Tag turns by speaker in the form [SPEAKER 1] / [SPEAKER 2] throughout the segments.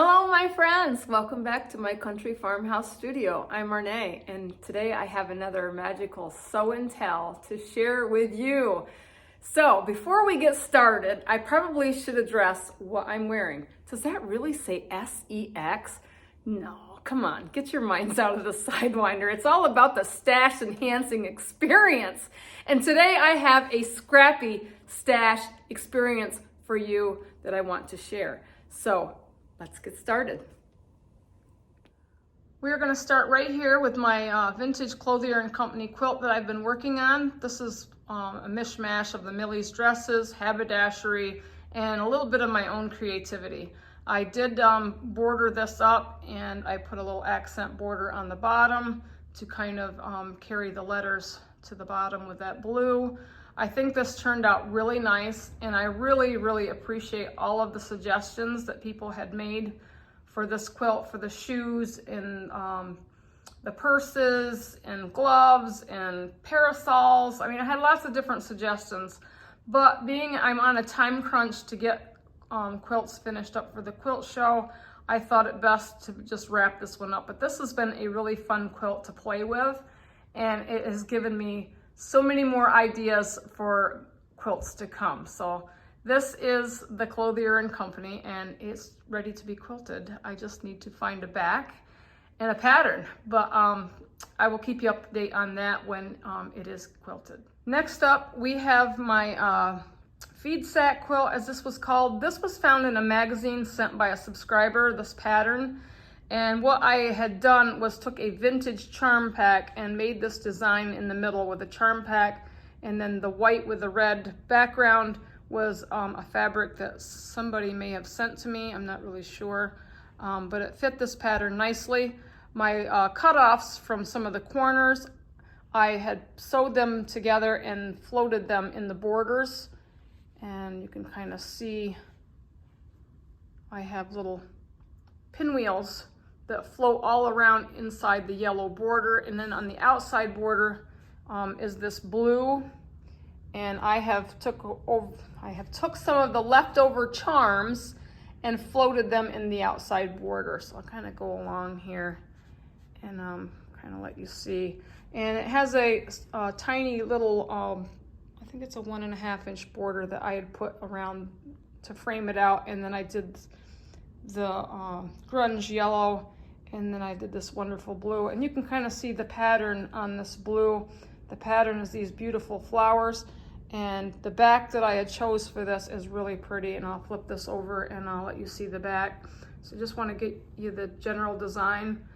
[SPEAKER 1] Hello, my friends! Welcome back to my country farmhouse studio. I'm Arne, and today I have another magical sew and tell to share with you. So, before we get started, I probably should address what I'm wearing. Does that really say SEX? No, come on, get your minds out of the Sidewinder. It's all about the stash enhancing experience. And today I have a scrappy stash experience for you that I want to share. So, let's get started. We're going to start right here with my vintage Clothier & Company quilt that I've been working on. This is a mishmash of the Millie's dresses, haberdashery, and a little bit of my own creativity. I did border this up, and I put a little accent border on the bottom to kind of carry the letters to the bottom with that blue. I think this turned out really nice, and I really appreciate all of the suggestions that people had made for this quilt, for the shoes and the purses and gloves and parasols. I mean, I had lots of different suggestions, but being I'm on a time crunch to get quilts finished up for the quilt show, I thought it best to just wrap this one up. But this has been a really fun quilt to play with, and it has given me so many more ideas for quilts to come. So this is the Clothier & Company, and it's ready to be quilted. I just need to find a back and a pattern, but I will keep you up to date on that when it is quilted. Next up, we have my feed sack quilt, as this was called. This was found in a magazine sent by a subscriber, this pattern. And what I had done was took a vintage charm pack and made this design in the middle with a charm pack, and then the white with the red background was a fabric that somebody may have sent to me. I'm not really sure, but it fit this pattern nicely. My cutoffs from some of the corners, I had sewed them together and floated them in the borders, and you can kind of see I have little pinwheels that float all around inside the yellow border, and then on the outside border is this blue, and I have took some of the leftover charms and floated them in the outside border. So I'll kind of go along here and kind of let you see. And it has a tiny little, I think it's a 1.5-inch border that I had put around to frame it out, and then I did the grunge yellow, and then I did this wonderful blue, and you can kind of see the pattern on this blue. The pattern is these beautiful flowers, and the back that I had chose for this is really pretty, and I'll flip this over and I'll let you see the back. So just want to get you the general design.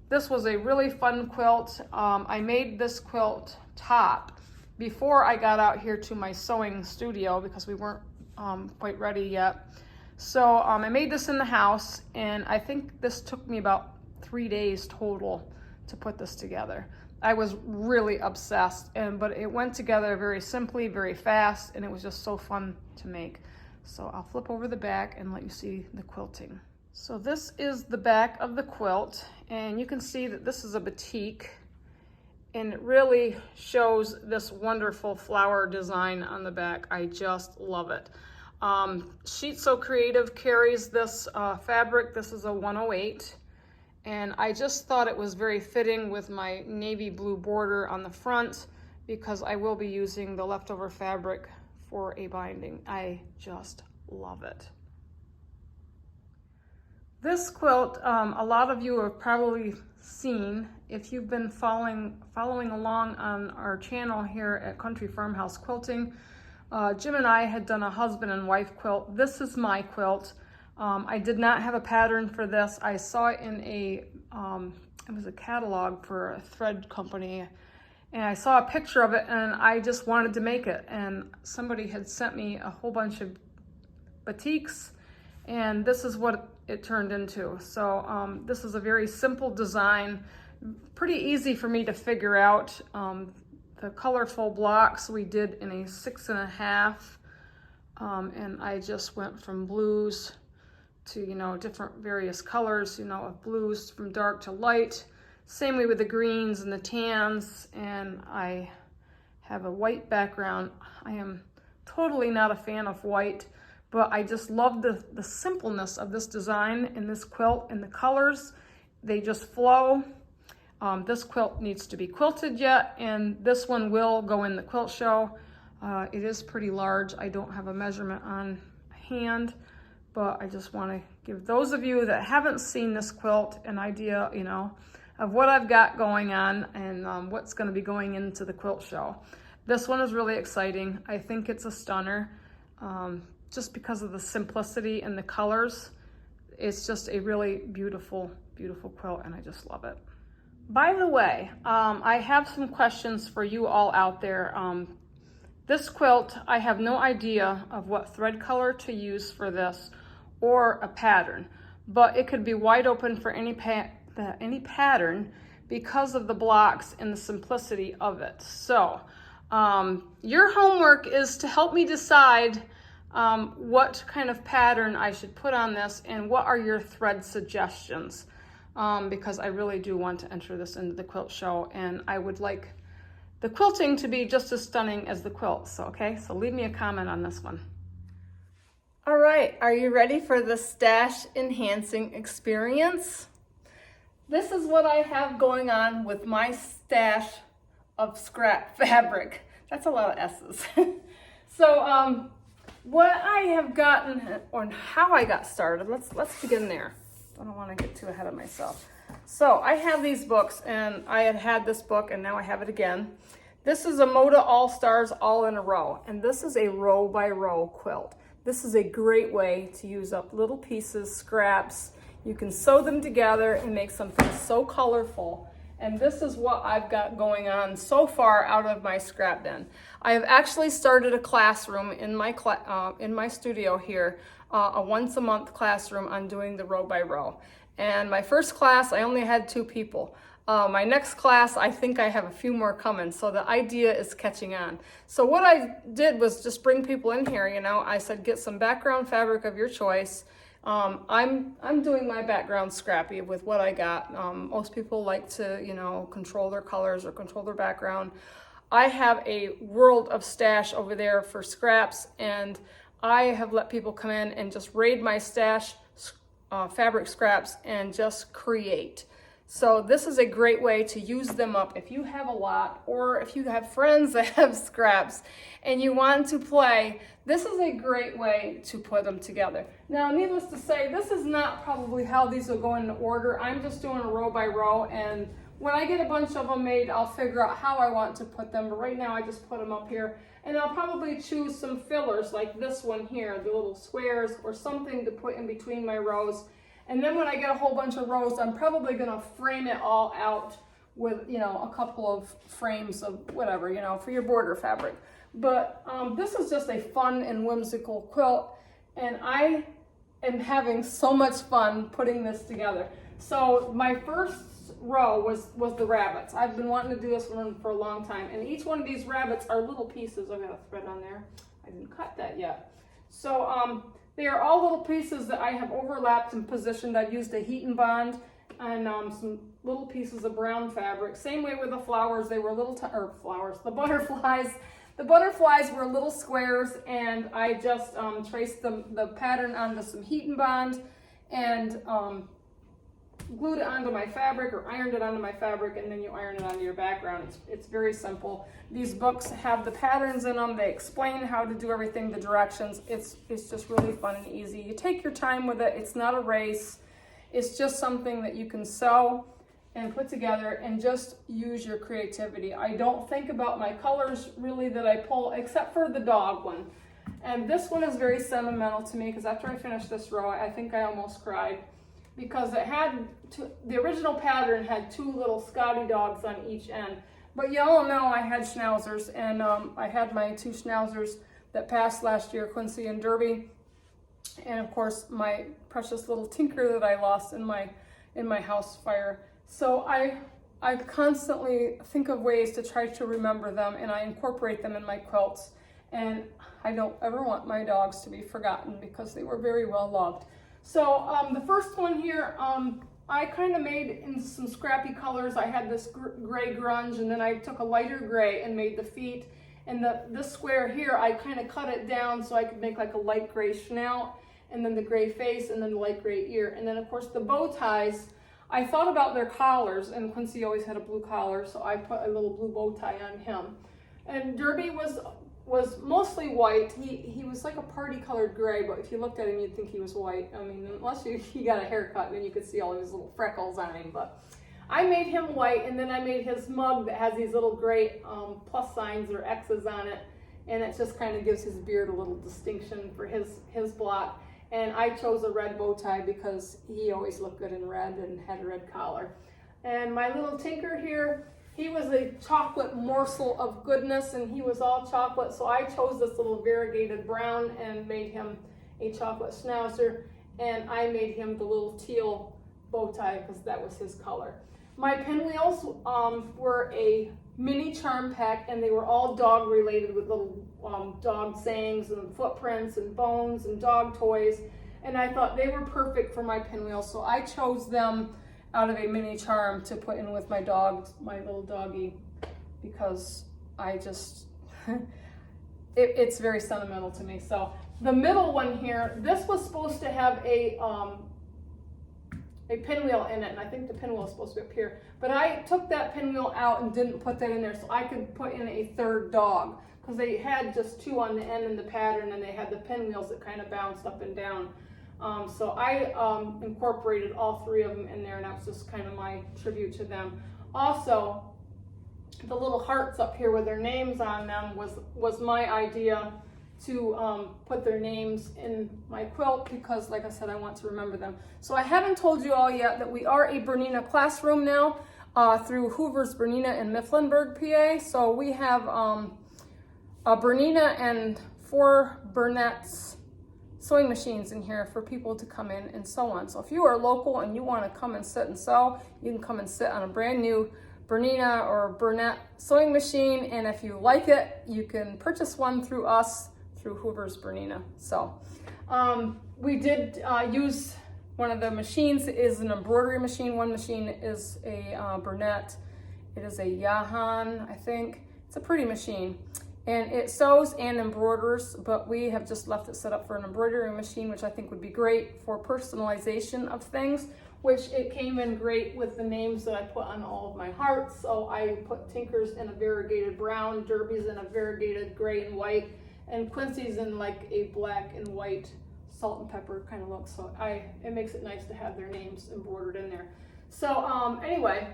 [SPEAKER 1] This was a really fun quilt. I made this quilt top before I got out here to my sewing studio because we weren't quite ready yet. So I made this in the house, and I think this took me about 3 days total to put this together. I was really obsessed, but it went together very simply, very fast, and it was just so fun to make. So I'll flip over the back and let you see the quilting. So this is the back of the quilt, and you can see that this is a batik, and it really shows this wonderful flower design on the back. I just love it. Sheet Sew Creative carries this fabric. This is a 108, and I just thought it was very fitting with my navy blue border on the front because I will be using the leftover fabric for a binding. I just love it. This quilt, a lot of you have probably seen if you've been following along on our channel here at Country Farmhouse Quilting. Jim and I had done a husband and wife quilt. This is my quilt. I did not have a pattern for this. I saw it in it was a catalog for a thread company, and I saw a picture of it, and I just wanted to make it. And somebody had sent me a whole bunch of batiks, and this is what it turned into. So this is a very simple design, pretty easy for me to figure out. The colorful blocks we did in a 6.5, and I just went from blues to, different various colors, of blues from dark to light. Same way with the greens and the tans, and I have a white background. I am totally not a fan of white, but I just love the simpleness of this design and this quilt and the colors. They just flow. This quilt needs to be quilted yet, and this one will go in the quilt show. It is pretty large. I don't have a measurement on hand, but I just want to give those of you that haven't seen this quilt an idea, you know, of what I've got going on and what's going to be going into the quilt show. This one is really exciting. I think it's a stunner, just because of the simplicity and the colors. It's just a really beautiful, beautiful quilt, and I just love it. By the way, I have some questions for you all out there. This quilt, I have no idea of what thread color to use for this or a pattern, but it could be wide open for any pattern because of the blocks and the simplicity of it. So your homework is to help me decide what kind of pattern I should put on this and what are your thread suggestions, because I really do want to enter this into the quilt show, and I would like the quilting to be just as stunning as the quilt. So, okay, so leave me a comment on this one. All right, are you ready for the stash enhancing experience? This is what I have going on with my stash of scrap fabric. That's a lot of S's. So what I have gotten, or how I got started, let's begin there. I don't want to get too ahead of myself. So I have these books, and I had this book, and now I have it again. This is a Moda All-Stars All in a Row, and this is a row by row quilt. This is a great way to use up little pieces, scraps. You can sew them together and make something so colorful. And this is what I've got going on so far out of my scrap bin. I have actually started a classroom in my studio here, a once a month classroom on doing the row by row. And my first class, I only had 2 people. My next class, I think I have a few more coming, so the idea is catching on. So what I did was just bring people in here, you know. I said, get some background fabric of your choice. I'm doing my background scrappy with what I got. Most people like to, you know, control their colors or control their background. I have a world of stash over there for scraps, and I have let people come in and just raid my stash fabric scraps and just create. So this is a great way to use them up if you have a lot, or if you have friends that have scraps and you want to play. This is a great way to put them together. Now, needless to say, this is not probably how these will go in order. I'm just doing a row by row, and when I get a bunch of them made, I'll figure out how I want to put them. But right now, I just put them up here, and I'll probably choose some fillers like this one here, the little squares, or something to put in between my rows. And then when I get a whole bunch of rows, I'm probably gonna frame it all out with, you know, a couple of frames of whatever, you know, for your border fabric. But this is just a fun and whimsical quilt, and I am having so much fun putting this together. So my first row was the rabbits. I've been wanting to do this one for a long time, and each one of these rabbits are little pieces. I've got a thread on there. I didn't cut that yet. So they are all little pieces that I have overlapped and positioned. I've used a heat and bond and some little pieces of brown fabric. Same way with the flowers. They were little, the butterflies. The butterflies were little squares, and I just traced the pattern onto some heat and bond and glued it onto my fabric, or ironed it onto my fabric, and then you iron it onto your background. It's very simple. These books have the patterns in them. They explain how to do everything, the directions. It's just really fun and easy. You take your time with it. It's not a race. It's just something that you can sew and put together and just use your creativity. I don't think about my colors really that I pull, except for the dog one. And this one is very sentimental to me, because after I finished this row, I think I almost cried, because it had the original pattern had 2 little Scotty dogs on each end. But you all know I had schnauzers, and I had my 2 schnauzers that passed last year, Quincy and Derby, and of course my precious little Tinker that I lost in my house fire. So I constantly think of ways to try to remember them, and I incorporate them in my quilts. And I don't ever want my dogs to be forgotten, because they were very well loved. So the first one here, I kind of made in some scrappy colors. I had this gray grunge, and then I took a lighter gray and made the feet. And this square here, I kind of cut it down so I could make like a light gray snout, and then the gray face, and then the light gray ear. And then of course the bow ties, I thought about their collars, and Quincy always had a blue collar, so I put a little blue bow tie on him. And Derby was mostly white. He was like a party colored gray, but if you looked at him, you'd think he was white. I mean, unless he got a haircut, then you could see all these little freckles on him. But I made him white, and then I made his mug that has these little gray plus signs or X's on it, and it just kind of gives his beard a little distinction for his block. And I chose a red bow tie because he always looked good in red and had a red collar. And my little Tinker here, he was a chocolate morsel of goodness, and he was all chocolate, so I chose this little variegated brown and made him a chocolate schnauzer, and I made him the little teal bow tie because that was his color. My pinwheels were a mini charm pack, and they were all dog related with little dog sayings and footprints and bones and dog toys, and I thought they were perfect for my pinwheels, so I chose them out of a mini charm to put in with my dog, my little doggy, because I just, it's very sentimental to me. So the middle one here, this was supposed to have a pinwheel in it, and I think the pinwheel is supposed to be up here, but I took that pinwheel out and didn't put that in there so I could put in a third dog, because they had just two on the end in the pattern, and they had the pinwheels that kind of bounced up and down. So I incorporated all three of them in there, and that was just kind of my tribute to them. Also, the little hearts up here with their names on them was my idea to put their names in my quilt, because like I said, I want to remember them. So I haven't told you all yet that we are a Bernina classroom now through Hoover's Bernina in Mifflinburg, PA. So we have a Bernina and 4 Burnett's sewing machines in here for people to come in and sew on. So if you are local and you want to come and sit and sew, you can come and sit on a brand new Bernina or Burnett sewing machine, and if you like it, you can purchase one through us through Hoover's Bernina. So we did use one of the machines. It is an embroidery machine. One machine is a Burnett. It is a Yahan, I think. It's a pretty machine. And it sews and embroiders, but we have just left it set up for an embroidery machine, which I think would be great for personalization of things, which it came in great with the names that I put on all of my hearts. So I put Tinker's in a variegated brown, Derby's in a variegated gray and white, and Quincy's in like a black and white salt and pepper kind of look. So it makes it nice to have their names embroidered in there. So anyway,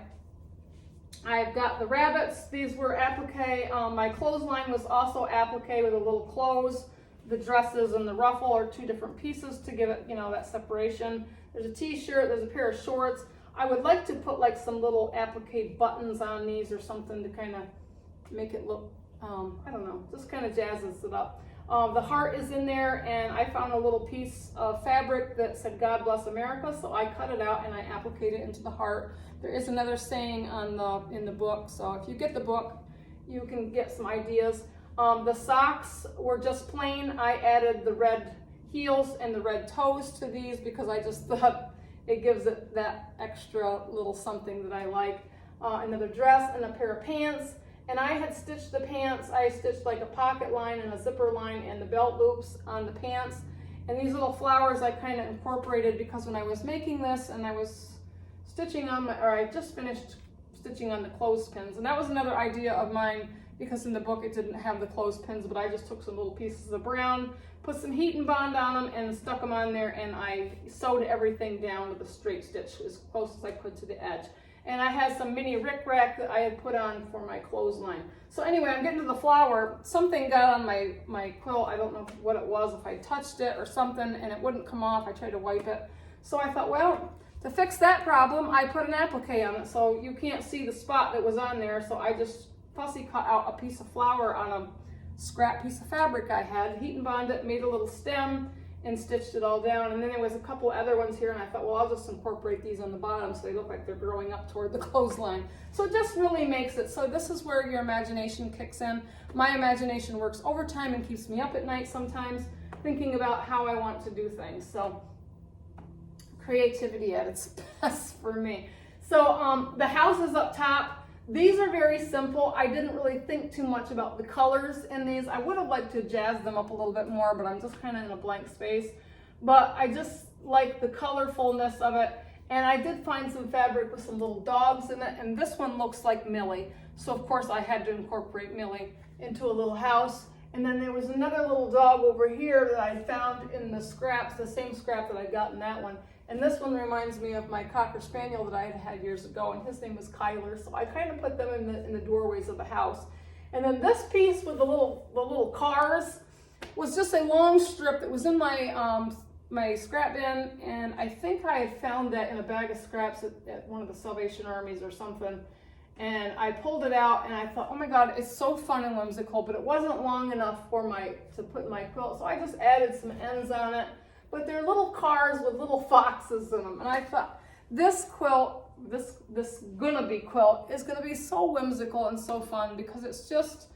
[SPEAKER 1] I've got the rabbits. These were applique. My clothesline was also applique with a little close. The dresses and the ruffle are 2 different pieces to give it, you know, that separation. There's a t-shirt, there's a pair of shorts. I would like to put like some little applique buttons on these or something to kind of make it look, I don't know, just kind of jazzes it up. The heart is in there, and I found a little piece of fabric that said God Bless America, so I cut it out and I appliqued it into the heart. There is another saying in the book, so if you get the book, you can get some ideas. The socks were just plain. I added the red heels and the red toes to these because I just thought it gives it that extra little something that I like. Another dress and a pair of pants. And I had stitched the pants. I stitched like a pocket line and a zipper line and the belt loops on the pants. And these little flowers I kind of incorporated because when I was making this and I was stitching on I just finished stitching on the clothespins. And that was another idea of mine because in the book it didn't have the clothespins, but I just took some little pieces of brown, put some heat and bond on them and stuck them on there, and I sewed everything down with a straight stitch as close as I could to the edge. And I had some mini rickrack that I had put on for my clothesline. So anyway, I'm getting to the flower. Something got on my quilt. I don't know what it was, if I touched it or something, and it wouldn't come off. I tried to wipe it. So I thought, well, to fix that problem, I put an applique on it so you can't see the spot that was on there. So I just fussy cut out a piece of flower on a scrap piece of fabric I had, heat and bond it, made a little stem, and stitched it all down. And then there was a couple other ones here, and I thought, well, I'll just incorporate these on the bottom so they look like they're growing up toward the clothesline. So it just really makes it, so this is where your imagination kicks in. My imagination works overtime and keeps me up at night sometimes, thinking about how I want to do things. So creativity at its best for me. So the house is up top. These are very simple. I didn't really think too much about the colors in these. I would have liked to jazz them up a little bit more, but I'm just kind of in a blank space. But I just like the colorfulness of it. And I did find some fabric with some little dogs in it, and this one looks like Millie. So of course I had to incorporate Millie into a little house. And then there was another little dog over here that I found in the scraps, the same scrap that I got in that one. And this one reminds me of my Cocker Spaniel that I had years ago, and his name was Kyler. So I kind of put them in the doorways of the house. And then this piece with the little cars was just a long strip that was in my my scrap bin, and I think I had found that in a bag of scraps at one of the Salvation Armies or something. And I pulled it out and I thought, oh my God, it's so fun and whimsical, but it wasn't long enough for to put in my quilt. So I just added some ends on it, but they're little cars with little foxes in them. And I thought, this quilt, this gonna be quilt is gonna be so whimsical and so fun, because it's just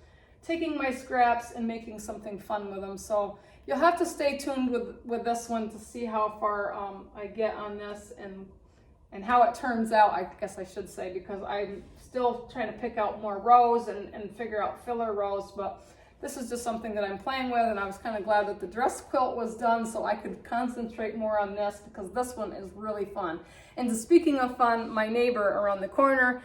[SPEAKER 1] taking my scraps and making something fun with them. So you'll have to stay tuned with this one to see how far I get on this and how it turns out, I guess I should say, because I'm still trying to pick out more rows and figure out filler rows. But this is just something that I'm playing with, and I was kind of glad that the dress quilt was done so I could concentrate more on this, because this one is really fun. And speaking of fun, my neighbor around the corner,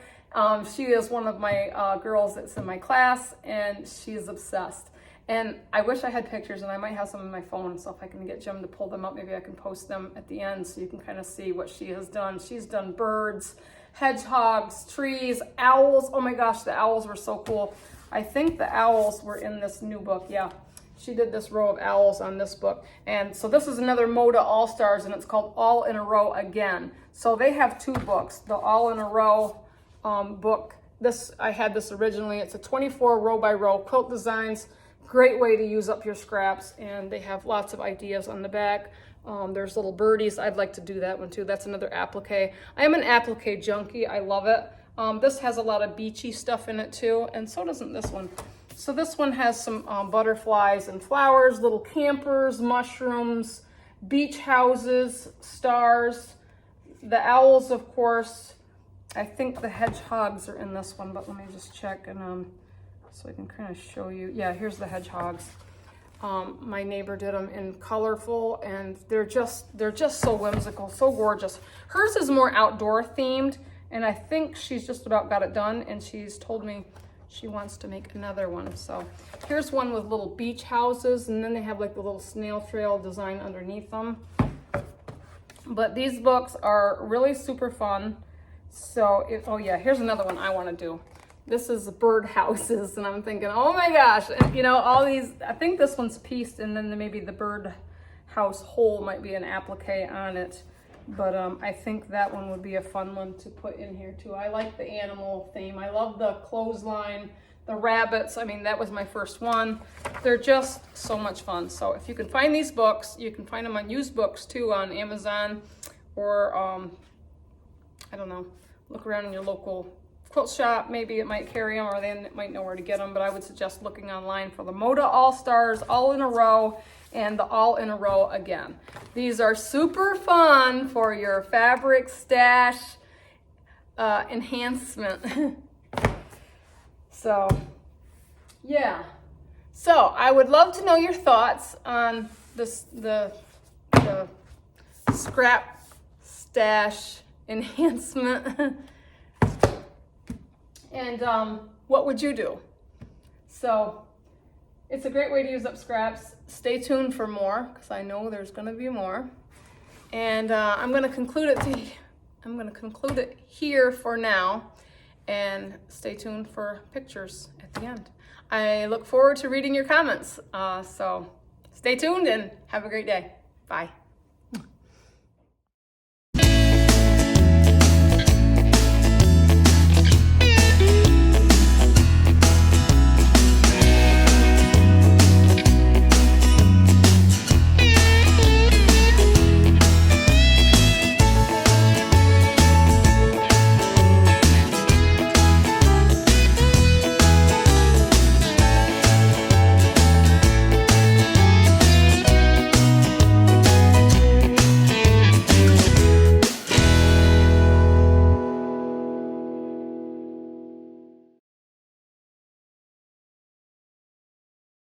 [SPEAKER 1] she is one of my girls that's in my class, and she is obsessed. And I wish I had pictures, and I might have some on my phone, so if I can get Jim to pull them up, maybe I can post them at the end so you can kind of see what she has done. She's done birds, hedgehogs, trees, owls. Oh my gosh, the owls were so cool. I think the owls were in this new book. Yeah, she did this row of owls on this book. And so this is another Moda All-Stars, and it's called All in a Row Again. So they have two books, the All in a Row book. I had this originally. It's a 24 row by row quilt designs. Great way to use up your scraps, and they have lots of ideas on the back. There's little birdies. I'd like to do that one too. That's another applique. I am an applique junkie. I love it. This has a lot of beachy stuff in it too, and so doesn't this one. So this one has some butterflies and flowers, little campers, mushrooms, beach houses, stars, the owls, of course. I think the hedgehogs are in this one, but let me just check and so I can kind of show you. Yeah, here's the hedgehogs. My neighbor did them in colorful, and they're just so whimsical, so gorgeous. Hers is more outdoor themed, and I think she's just about got it done, and she's told me she wants to make another one. So here's one with little beach houses, and then they have like the little snail trail design underneath them. But these books are really super fun. So, oh yeah, here's another one I want to do. This is bird houses, and I'm thinking, oh my gosh, you know, all these, I think this one's pieced, and then maybe the bird house hole might be an applique on it. But I think that one would be a fun one to put in here too. I like the animal theme. I love the clothesline, the rabbits. I mean, that was my first one. They're just so much fun. So if you can find these books, you can find them on used books too on Amazon, or I don't know, look around in your local quilt shop. Maybe it might carry them, or they might know where to get them, but I would suggest looking online for the Moda All-Stars All in a Row and the All in a Row Again. These are super fun for your fabric stash enhancement. So yeah, so I would love to know your thoughts on this, the scrap stash enhancement. And what would you do? So it's a great way to use up scraps. Stay tuned for more, because I know there's going to be more. And I'm going to conclude it here for now. And stay tuned for pictures at the end. I look forward to reading your comments. So stay tuned and have a great day. Bye.